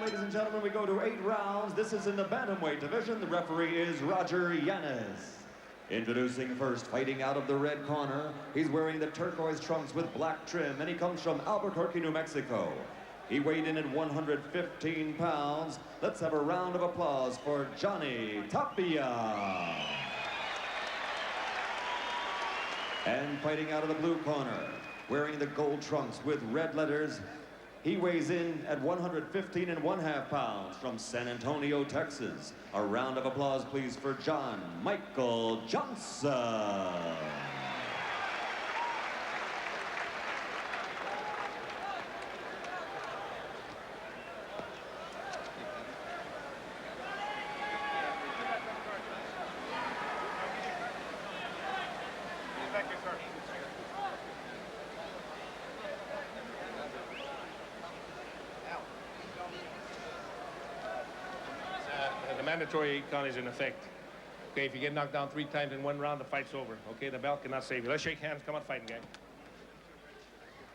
ladies and gentlemen, we go to 8 rounds. This is in the Bantamweight division. The referee is Roger Yanes. Introducing first, fighting out of the red corner. He's wearing the turquoise trunks with black trim, and he comes from Albuquerque, New Mexico. He weighed in at 115 pounds. Let's have a round of applause for Johnny Tapia. And fighting out of the blue corner, wearing the gold trunks with red letters, he weighs in at 115½ pounds from San Antonio, Texas. A round of applause, please, for John Michael Johnson. The mandatory count is in effect. Okay, if you get knocked down 3 times in 1 round, the fight's over. Okay, the belt cannot save you. Let's shake hands. Come on, fighting gang.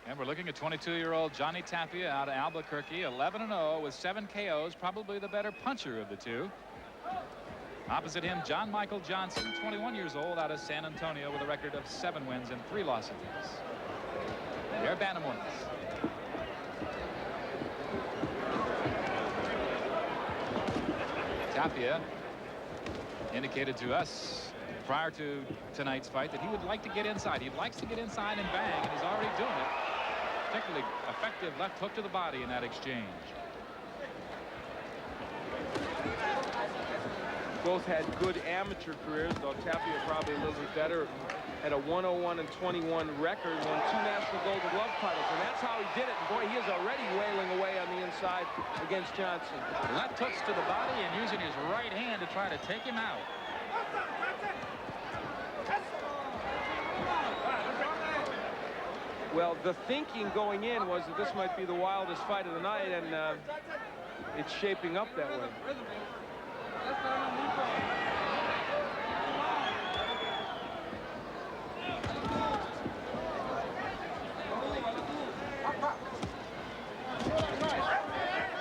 And we're looking at 22-year-old Johnny Tapia out of Albuquerque, 11-0 with 7 KOs, probably the better puncher of the two. Opposite him, John Michael Johnson, 21 years old, out of San Antonio with a record of 7 wins and 3 losses. They're Bantamweights. Tapia indicated to us prior to tonight's fight that he would like to get inside. He likes to get inside and bang, and he's already doing it. Particularly effective left hook to the body in that exchange. Both had good amateur careers, though Tapia probably a little bit better. Had a 101-21 record, won 2 National Golden Glove titles, and that's how he did it. And boy, he is already wailing away on the inside against Johnson. Left hooks to the body and using his right hand to try to take him out. Well, the thinking going in was that this might be the wildest fight of the night, and it's shaping up that way.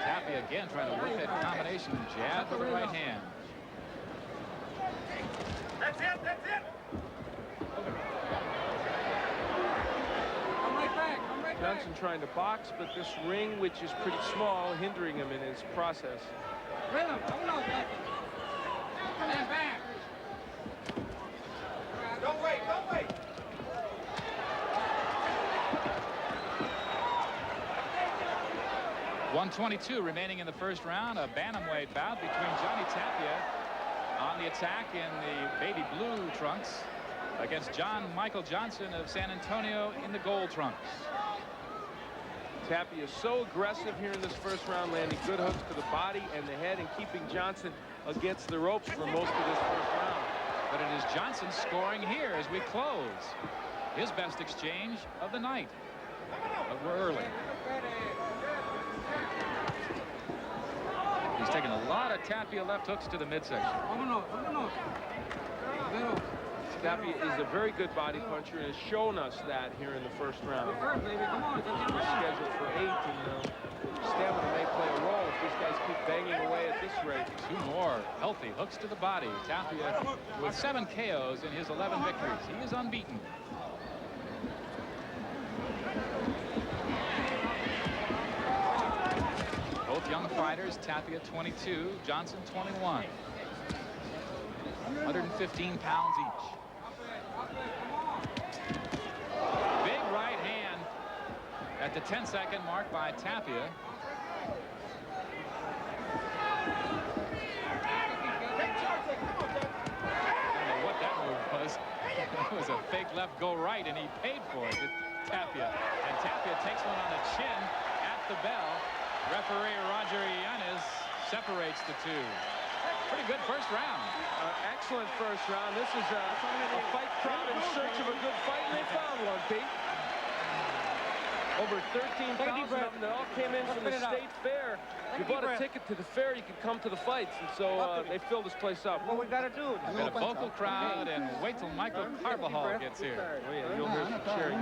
Tapia again trying to work that combination jab with the right hand. That's it, that's it. Johnson trying to box, but this ring, which is pretty small, hindering him in his process. Don't wait, don't wait. .122 remaining in the first round. A bantamweight bout between Johnny Tapia on the attack in the baby blue trunks against John Michael Johnson of San Antonio in the gold trunks. Tapia is so aggressive here in this first round, landing good hooks to the body and the head and keeping Johnson against the ropes for most of this first round. But it is Johnson scoring here as we close. His best exchange of the night. But we're early. He's taking a lot of Tapia left hooks to the midsection. Tapia is a very good body puncher and has shown us that here in the first round. We're scheduled for 8, and stamina may play a role if these guys keep banging away at this rate. 2 more healthy hooks to the body. Tapia with 7 KOs in his 11 victories. He is unbeaten. Both young fighters, Tapia 22, Johnson 21. 115 pounds each. Big right hand at the 10-second mark by Tapia. I don't know what that move was. It was a fake left go right, and he paid for it, Tapia. And Tapia takes one on the chin at the bell. Referee Roger Yanes separates the two. Pretty good first round. Excellent first round. This is a fight crowd in search of a good fight, and they found one, Pete. Over 13,000 of them. They all came in from the state fair. If you bought a ticket to the fair, you could come to the fights, and so they filled this place up. What we got to do? We've got a vocal crowd, and wait till Michael Carbajal gets here. Oh, yeah, you'll hear some cheering.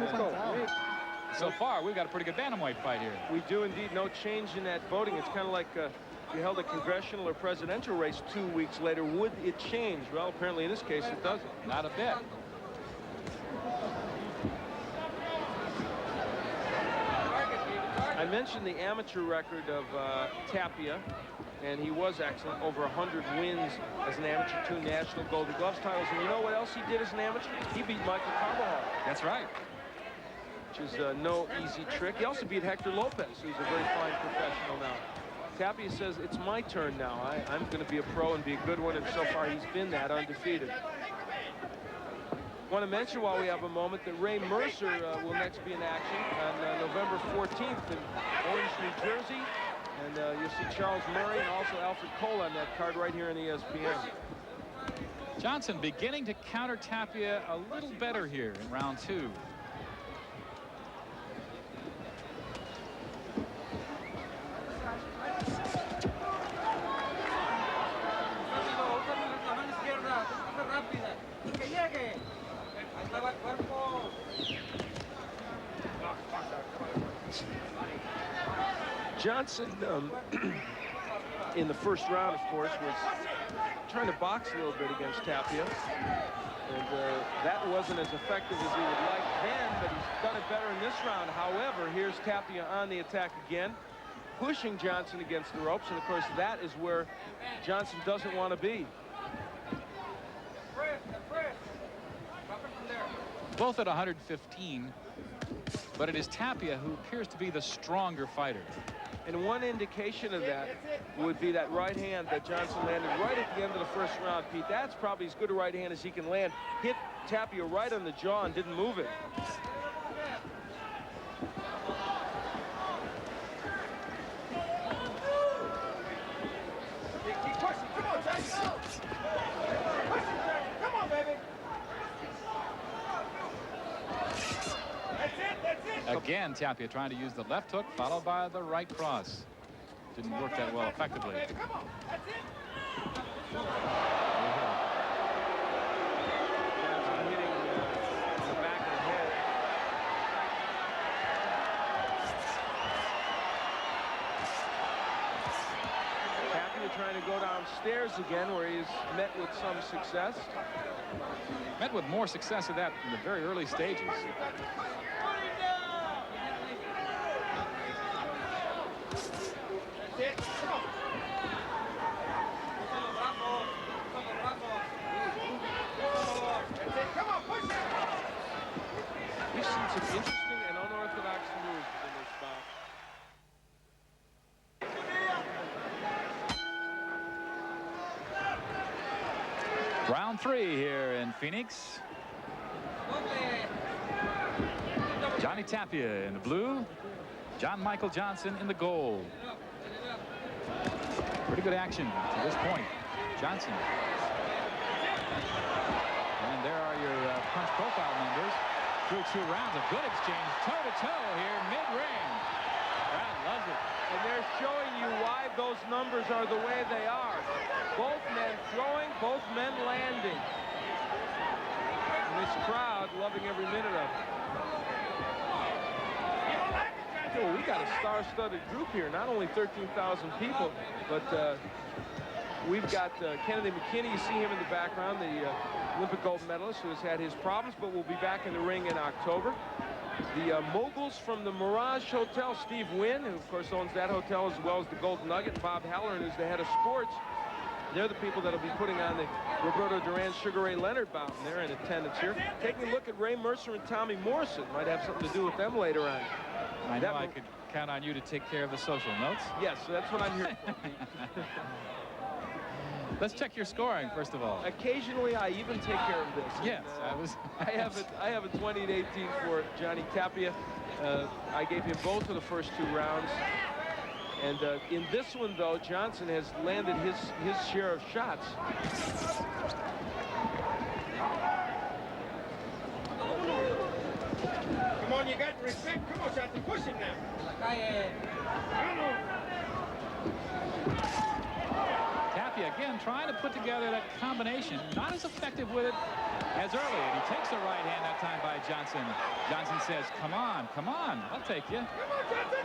So far, we've got a pretty good bantamweight fight here. We do indeed. No change in that voting. It's kind of like you held a congressional or presidential race 2 weeks later. Would it change? Well, apparently in this case it doesn't. Not a bit. I mentioned the amateur record of Tapia, and he was excellent. Over 100 wins as an amateur, 2 national Golden Gloves titles. And you know what else he did as an amateur? He beat Michael Carbajal. That's right. Which is no easy trick. He also beat Hector Lopez, who's a very fine professional now. Tapia says, it's my turn now. I'm going to be a pro and be a good one, and so far he's been that, undefeated. Want to mention while we have a moment that Ray Mercer will next be in action on November 14th in Orange, New Jersey. And you'll see Charles Murray and also Alfred Cole on that card right here on ESPN. Johnson beginning to counter Tapia a little better here in round 2. Johnson, in the first round, of course, was trying to box a little bit against Tapia. And that wasn't as effective as he would like then, but he's done it better in this round. However, here's Tapia on the attack again, pushing Johnson against the ropes. And, of course, that is where Johnson doesn't want to be. Both at 115, but it is Tapia who appears to be the stronger fighter. And one indication of that would be that right hand that Johnson landed right at the end of the first round, Pete. That's probably as good a right hand as he can land. Hit Tapia right on the jaw and didn't move it. Keep pushing. Come on, Johnson. Come on, baby. Again, Tapia trying to use the left hook, followed by the right cross. Didn't work that well effectively. Come on, that's it. Johnson hitting the back of the head. Tapia trying to go downstairs again, where he's met with some success. Met with more success of that in the very early stages. We've seen some interesting and unorthodox moves in this bout. Round 3 here in Phoenix. Johnny Tapia in the blue, John Michael Johnson in the gold. Pretty good action to this point. Johnson. And there are your punch profile numbers. Through 2 rounds, a good exchange, toe-to-toe here, mid-ring. Crowd loves it. And they're showing you why those numbers are the way they are. Both men throwing, both men landing. And this crowd loving every minute of it. Oh, we got a star-studded group here. Not only 13,000 people, but we've got Kennedy McKinney. You see him in the background, the Olympic gold medalist who has had his problems, but will be back in the ring in October. The moguls from the Mirage Hotel, Steve Wynn, who of course owns that hotel as well as the Golden Nugget, and Bob Halloran, who's the head of sports. They're the people that'll be putting on the Roberto Duran Sugar Ray Leonard bout, and they're in attendance here. Taking a look at Ray Mercer and Tommy Morrison. Might have something to do with them later on. I know I could count on you to take care of the social notes. Yes, that's what I'm here for. Let's check your scoring, first of all. Occasionally, I even take care of this. Yes, I have a 28-18 for Johnny Tapia. I gave him both of the first 2 rounds. And in this one, though, Johnson has landed his share of shots. Come on, you got respect. Come on, Johnson, push him now. Tapia again, trying to put together that combination. Not as effective with it as early. And he takes the right hand that time by Johnson. Johnson says, come on, I'll take you.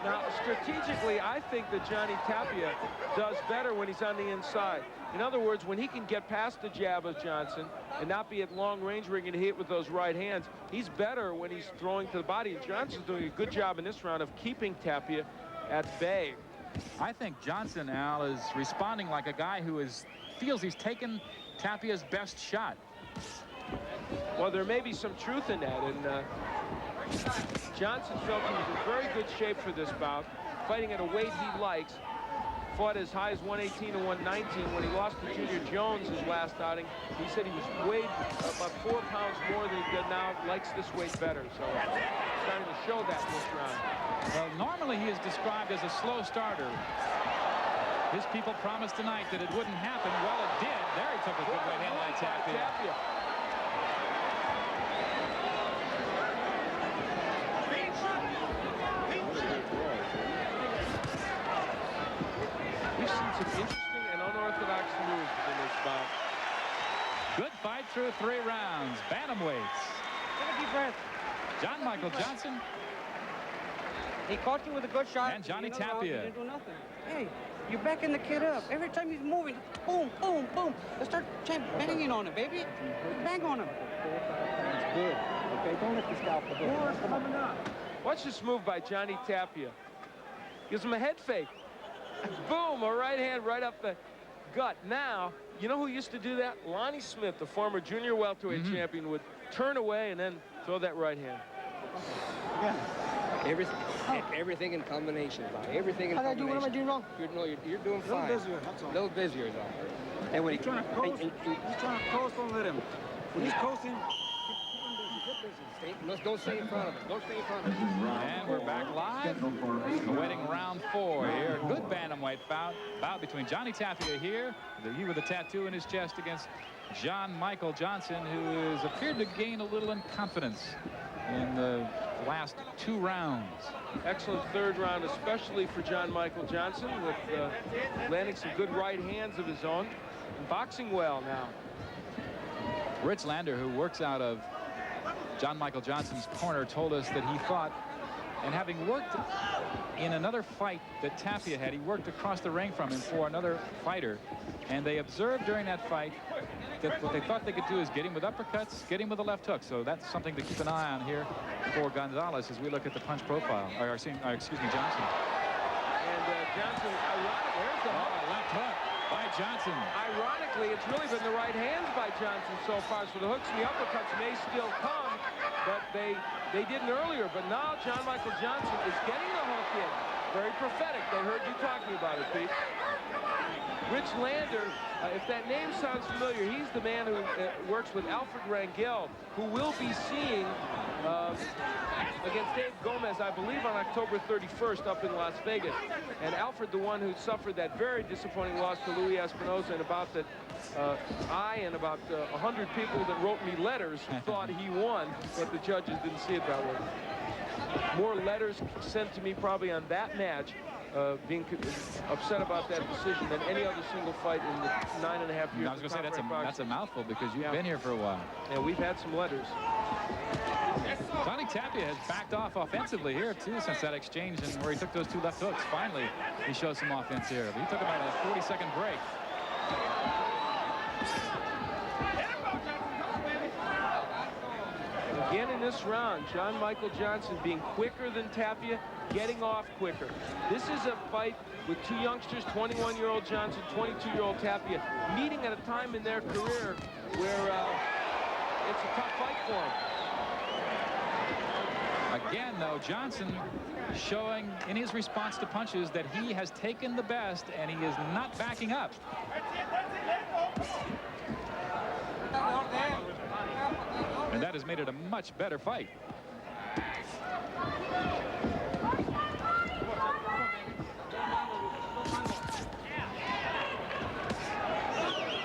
Now, strategically, I think that Johnny Tapia does better when he's on the inside. In other words, when he can get past the jab of Johnson and not be at long range where he can hit with those right hands, he's better when he's throwing to the body. And Johnson's doing a good job in this round of keeping Tapia at bay. I think Johnson, Al, is responding like a guy who feels he's taken Tapia's best shot. Well, there may be some truth in that. And Johnson felt he was in very good shape for this bout, fighting at a weight he likes. Fought as high as 118 and 119 when he lost to Junior Jones his last outing. He said he was weighed about 4 pounds more than he did now, likes this weight better. So starting to show that this round. Well, normally he is described as a slow starter. His people promised tonight that it wouldn't happen. Well, it did. There he took a good right hand by Tapia. We've seen some interesting and unorthodox moves in this bout. Good fight through 3 rounds. Bantamweights. Take a deep breath. John Michael Johnson. He caught you with a good shot. And Johnny Tapia. Tapia. You didn't do nothing. Hey, you're backing the kid up. Every time he's moving, boom, boom, boom. Let's start banging on him, baby. Bang on him. That's good. Okay, don't let the scalp the door. Coming up. Watch this move by Johnny Tapia. Gives him a head fake. Boom, a right hand right up the gut. Now, you know who used to do that? Lonnie Smith, the former junior welterweight champion, would turn away and then throw that right hand. Yeah. Everything in combination, Bob. Everything in What combination. am I doing wrong? You're doing fine. A little busier, that's all. A little busier, though. And when He's trying to coast. He's trying to coast, don't let him. When he's coasting, don't stay in front of him. Don't stay in front of him. And we're back live, awaiting round 4 here. Good bantamweight bout between Johnny Tapia here, he with a tattoo in his chest, against John Michael Johnson, who has appeared to gain a little in confidence in the last 2 rounds. Excellent 3rd round, especially for John Michael Johnson, with landing some good right hands of his own and boxing well now. Rich Lander, who works out of John Michael Johnson's corner, told us that he thought, and having worked in another fight that Tapia had, he worked across the ring from him for another fighter, and they observed during that fight that what they thought they could do is get him with uppercuts, get him with a left hook. So that's something to keep an eye on here for Gonzalez as we look at the punch profile. Excuse me, Johnson. And Johnson, ironically, there's the left hook by Johnson. Ironically, it's really been the right hands by Johnson so far. So the hooks and the uppercuts may still come, but they didn't earlier. But now John Michael Johnson is getting the hook in. Very prophetic. They heard you talking about it, Pete. Rich Lander, if that name sounds familiar, he's the man who works with Alfred Rangel, who will be seeing against Dave Gomez, I believe, on October 31st up in Las Vegas. And Alfred, the one who suffered that very disappointing loss to Louis Espinosa, and about that I and about 100 people that wrote me letters thought he won, but the judges didn't see it that way. More letters sent to me probably on that match, being upset about that decision, than any other single fight in the 9.5 years. I was going to say that's a mouthful, because you've been here for a while. And we've had some letters. Johnny Tapia has backed off offensively here too since that exchange, and where he took those 2 left hooks. Finally, he shows some offense here. But he took about a 40-second break. Again in this round, John Michael Johnson being quicker than Tapia, getting off quicker. This is a fight with 2 youngsters, 21-year-old Johnson, 22-year-old Tapia, meeting at a time in their career where it's a tough fight for them. Again, though, Johnson showing in his response to punches that he has taken the best, and he is not backing up. And that has made it a much better fight.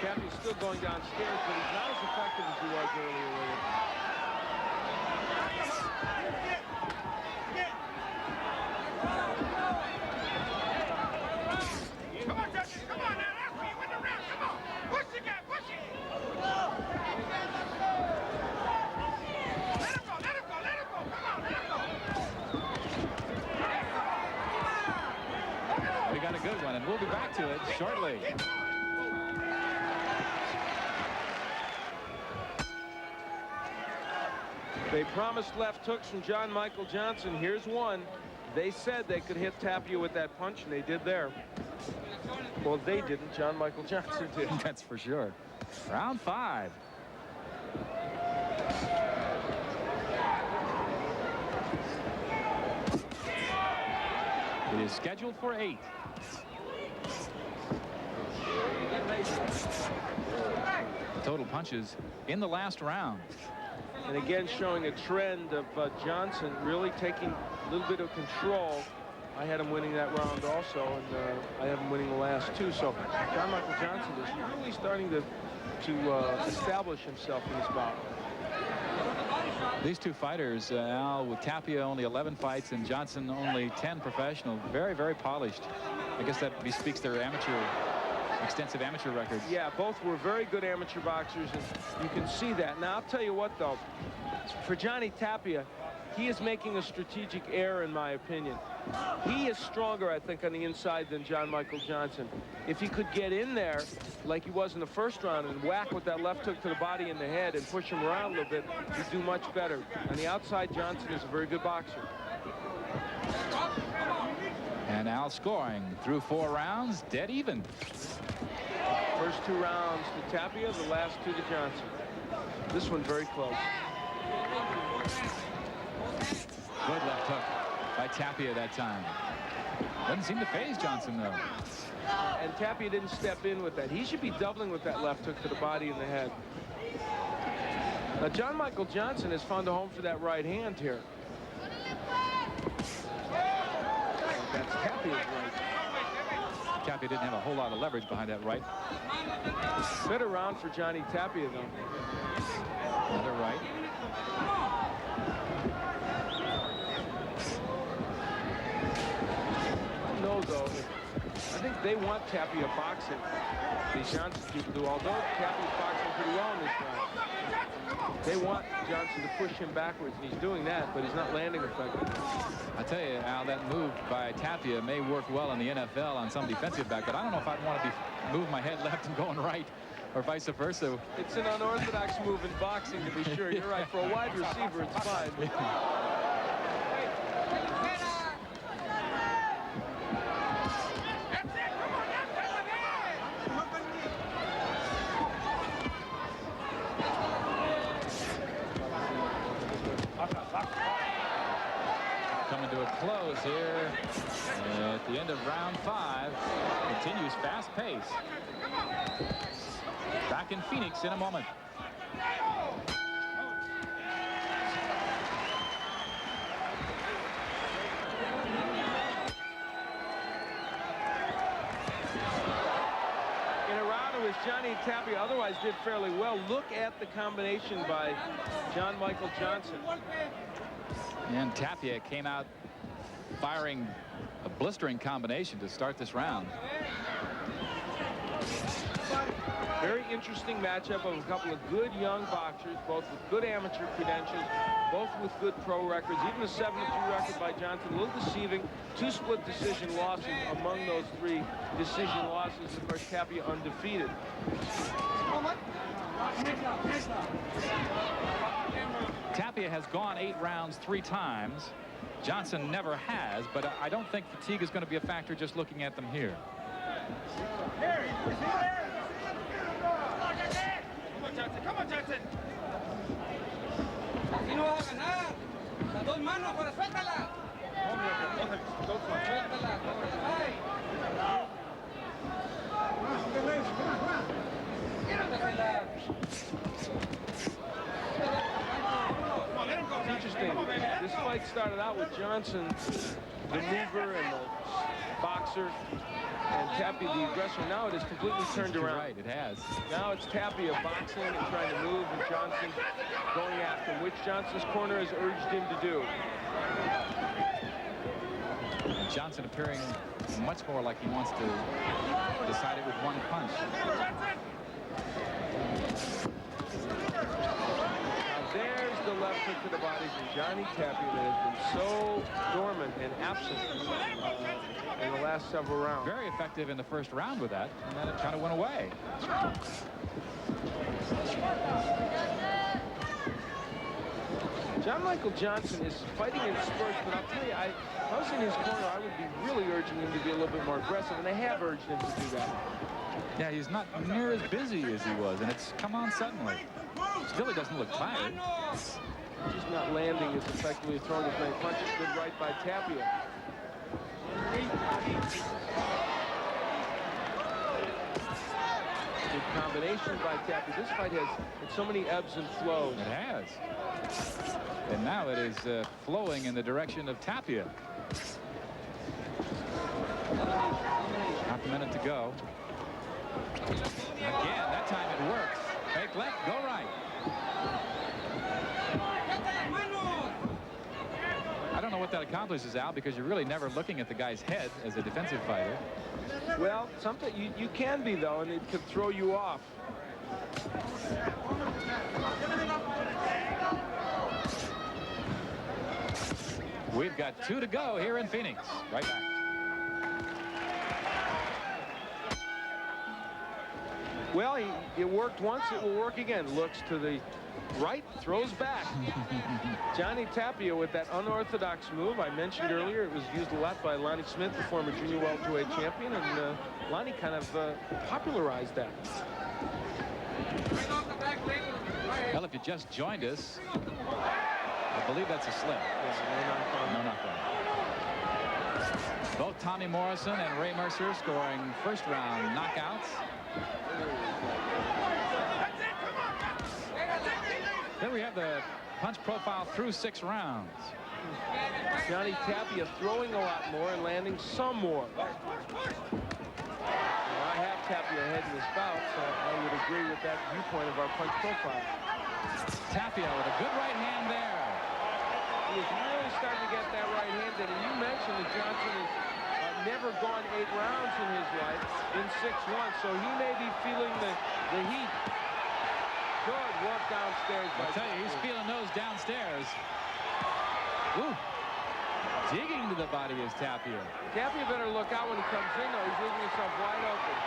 Tapia's still going downstairs, but he's not as effective as he was earlier with it. Come on, Justin. Come on now. That's where you win the round. Come on. shortly. They promised left hooks from John Michael Johnson. Here's one. They said they could hit Tapia with that punch, and they did there. Well, they didn't. John Michael Johnson did. That's for sure. Round 5. It is scheduled for 8. Total punches in the last round. And again, showing a trend of Johnson really taking a little bit of control. I had him winning that round also, and I have him winning the last 2. So John Michael Johnson is really starting to establish himself in this bout. These two fighters, Al, with Tapia only 11 fights and Johnson only 10 professional, very, very polished. I guess that bespeaks their extensive amateur records. Yeah, both were very good amateur boxers, and you can see that. Now, I'll tell you what, though, for Johnny Tapia, he is making a strategic error, in my opinion. He is stronger, I think, on the inside than John Michael Johnson. If he could get in there like he was in the first round and whack with that left hook to the body and the head and push him around a little bit, he'd do much better. On the outside, Johnson is a very good boxer. And Al scoring through 4 rounds, dead even. First 2 rounds to Tapia, the last 2 to Johnson. This one very close. Good left hook by Tapia that time. Doesn't seem to faze Johnson, though. And Tapia didn't step in with that. He should be doubling with that left hook to the body and the head. Now, John Michael Johnson has found a home for that right hand here. That's Tapia's right. Tapia didn't have a whole lot of leverage behind that right. Better round for Johnny Tapia, though. Another right. No, though. I think they want Tapia boxing. These Johnson people do. Although Tapia's boxing pretty well in this round, they want Johnson to push him backwards, and he's doing that, but he's not landing effectively. I tell you, Al, that move by Tapia may work well in the NFL on some defensive back, but I don't know if I'd want to be moving my head left and going right, or vice versa. It's an unorthodox move in boxing, to be sure. You're right. For a wide receiver, it's fine. Coming to a close here at the end of round 5. Continues fast pace. Back in Phoenix in a moment. In a round in which Johnny Tapia otherwise did fairly well, look at the combination by John Michael Johnson. And Tapia came out firing a blistering combination to start this round. Very interesting matchup of a couple of good young boxers, both with good amateur credentials, both with good pro records. Even a 7-2 record by Johnson, a little deceiving. 2 split decision losses among those 3 decision losses. Of course, Tapia undefeated. Tapia has gone 8 rounds 3 times. Johnson never has, but I don't think fatigue is going to be a factor just looking at them here. Come on, Johnson. Así no vas a ganar. Las 2 manos, para suéltala. Suéltala. Interesting. This fight started out with Johnson, the mover and the boxer, and Tapia the aggressor. Now it is completely turned around. Right, it has. Now it's Tapia boxing and trying to move, and Johnson going after him, which Johnson's corner has urged him to do. Johnson appearing much more like he wants to decide it with one punch. Now there's the left hook to the bodies of Johnny Tapia that has been so dormant and absent in the last several rounds. Very effective in the first round with that, and then it kind of went away. John Michael Johnson is fighting in spurts, but I'll tell you, if I was in his corner, I would be really urging him to be a little bit more aggressive, and I have urged him to do that. Yeah, he's not near as busy as he was, and it's come on suddenly. Still, he doesn't look tired. Just not landing as effectively, throwing as many punches. Good right by Tapia. Good combination by Tapia. This fight has so many ebbs and flows. It has. And now it is flowing in the direction of Tapia. Half a minute to go. Again, that time it works. Fake left, go right. I don't know what that accomplishes, Al, because you're really never looking at the guy's head as a defensive fighter. Well, sometimes you can be, though, and it could throw you off. We've got 2 to go here in Phoenix. Right back. Well, it worked once, it will work again. Looks to the right, throws back. Johnny Tapia with that unorthodox move I mentioned earlier. It was used a lot by Lonnie Smith, the former junior welterweight champion, and Lonnie kind of popularized that. Well, if you just joined us, I believe that's a slip. Yeah, no knockdown. Both Tommy Morrison and Ray Mercer scoring first-round knockouts. There we have the punch profile through 6 rounds. Johnny Tapia throwing a lot more and landing some more. Well, I have Tapia ahead in this bout, so I would agree with that viewpoint of our punch profile. Tapia with a good right hand there. He is really starting to get that right hand in, and you mentioned that Johnson has never gone 8 rounds in his life in 6-1, so he may be feeling the heat. Good work downstairs. I'll tell you, he's feeling those downstairs. Ooh. Digging to the body is Tapia. Tapia better look out when he comes in, though. He's leaving himself wide open.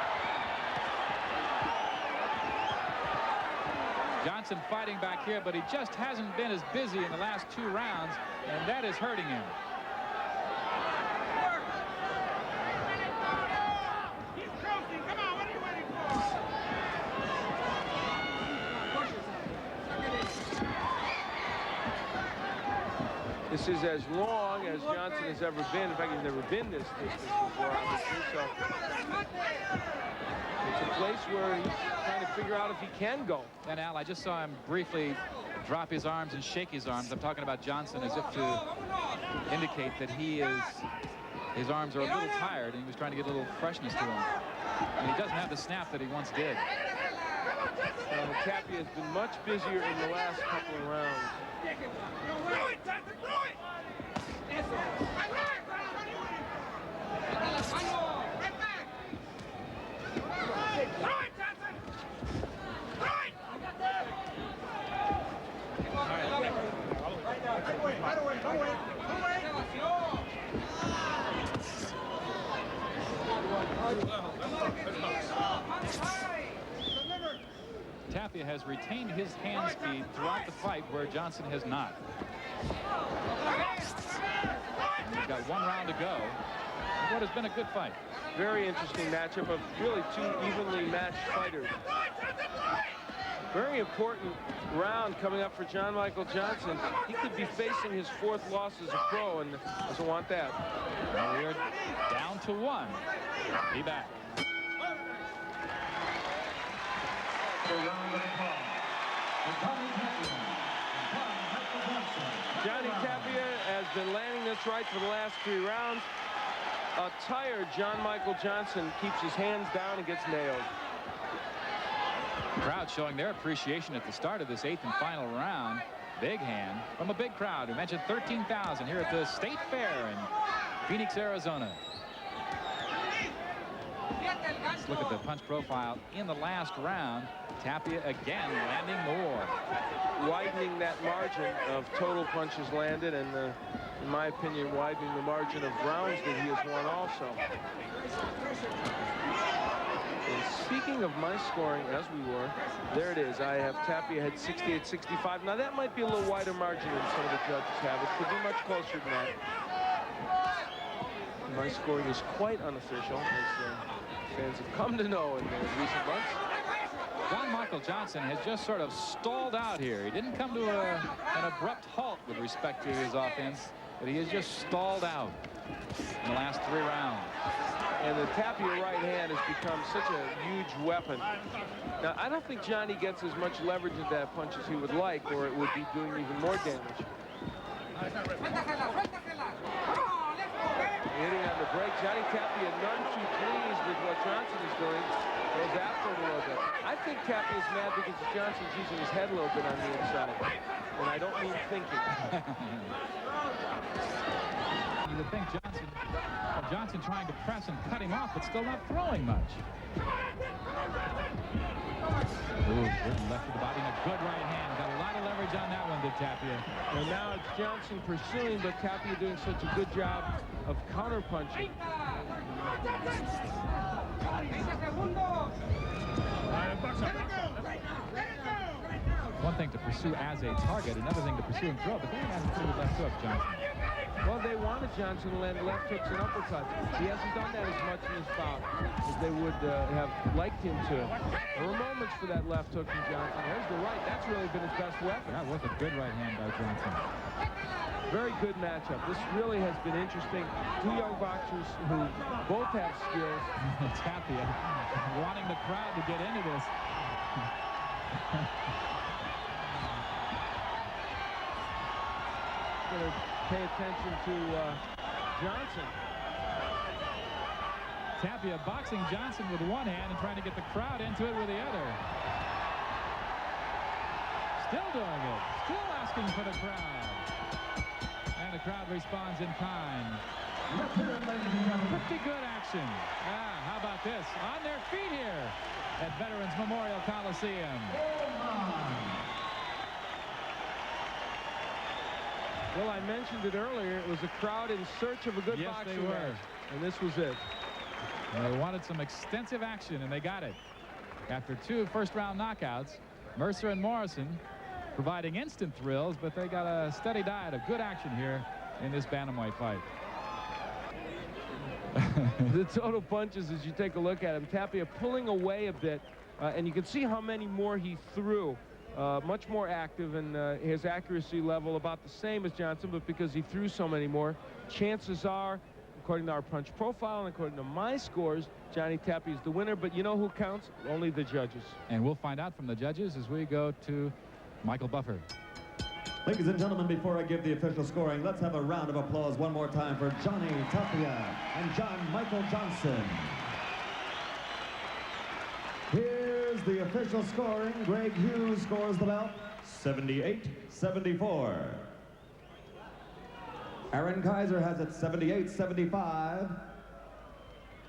Johnson fighting back here, but he just hasn't been as busy in the last 2 rounds, and that is hurting him. This is as long as Johnson has ever been. In fact, he's never been this distance before, obviously. So it's a place where he's trying to figure out if he can go. And Al, I just saw him briefly drop his arms and shake his arms. I'm talking about Johnson as if to indicate that his arms are a little tired, and he was trying to get a little freshness to them. And he doesn't have the snap that he once did. Tapia has been much busier in the last couple of rounds. Tapia has retained his hand speed throughout the fight, where Johnson has not. We've got 1 round to go. What has been a good fight. Very interesting matchup of really 2 evenly matched fighters. Very important round coming up for John Michael Johnson. He could be facing his 4th loss as a pro, and doesn't want that. Now we are down to 1. Be back. Johnny Tapia has been landing this right for the last 3 rounds. A tired John Michael Johnson keeps his hands down and gets nailed. Crowd showing their appreciation at the start of this 8th and final round. Big hand from a big crowd. We mentioned 13,000 here at the State Fair in Phoenix, Arizona. Let's look at the punch profile in the last round. Tapia again landing more. Widening that margin of total punches landed, and in my opinion, widening the margin of rounds that he has won also. And speaking of my scoring, as we were, there it is. I have Tapia had 68-65. Now that might be a little wider margin than some of the judges have. It could be much closer than that. My scoring is quite unofficial, as fans have come to know in recent months. John Michael Johnson has just sort of stalled out here. He didn't come to an abrupt halt with respect to his offense, but he has just stalled out in the last 3 rounds. And the Tapia right hand has become such a huge weapon. Now, I don't think Johnny gets as much leverage in that punch as he would like, or it would be doing even more damage. Hitting on the break. Johnny Tapia none too pleased with what Johnson is doing. Goes after him a little bit. I think Tapia's mad because Johnson's using his head a little bit on the inside. And I don't mean thinking. You would think Johnson trying to press and cut him off, but still not throwing much. Ooh, good left to the body and a good right hand. Got a lot of leverage on that one, did Tapia. And now it's Johnson pursuing, but Tapia doing such a good job of counter-punching. One thing to pursue as a target, another thing to pursue and throw, but they haven't put the left hook, Johnson. Well, they wanted Johnson to land left hooks and uppercuts. He hasn't done that as much in his bout as they would have liked him to. There were moments for that left hook from Johnson. There's the right. That's really been his best weapon. That was a good right hand by Johnson. Very good matchup. This really has been interesting. 2 young boxers who both have skills. Tapia wanting the crowd to get into this. Going to pay attention to Johnson. Tapia boxing Johnson with one hand and trying to get the crowd into it with the other. Still doing it. Still asking for the crowd. And the crowd responds in kind. Pretty good action. How about this? On their feet here at Veterans Memorial Coliseum. Well, I mentioned it earlier. It was a crowd in search of a good boxing match. And this was it. And they wanted some extensive action, and they got it. After 2 first-round knockouts, Mercer and Morrison providing instant thrills, but they got a steady diet of good action here in this bantamweight fight. The total punches, as you take a look at him, Tapia pulling away a bit, and you can see how many more he threw. Much more active, and his accuracy level about the same as Johnson, but because he threw so many more, chances are, according to our punch profile and according to my scores, Johnny Tapia is the winner. But you know who counts? Only the judges. And we'll find out from the judges as we go to Michael Buffer. Ladies and gentlemen, before I give the official scoring, let's have a round of applause one more time for Johnny Tapia and John Michael Johnson. Here's the official scoring. Greg Hughes scores the belt 78-74. Aaron Kaiser has it 78-75.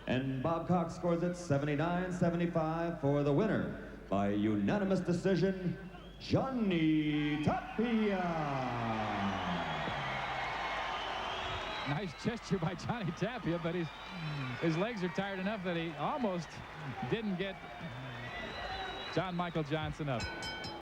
And Bob Cox scores it 79-75 for the winner by unanimous decision, Johnny Tapia. Nice gesture by Johnny Tapia, but his legs are tired enough that he almost didn't get John Michael Johnson up.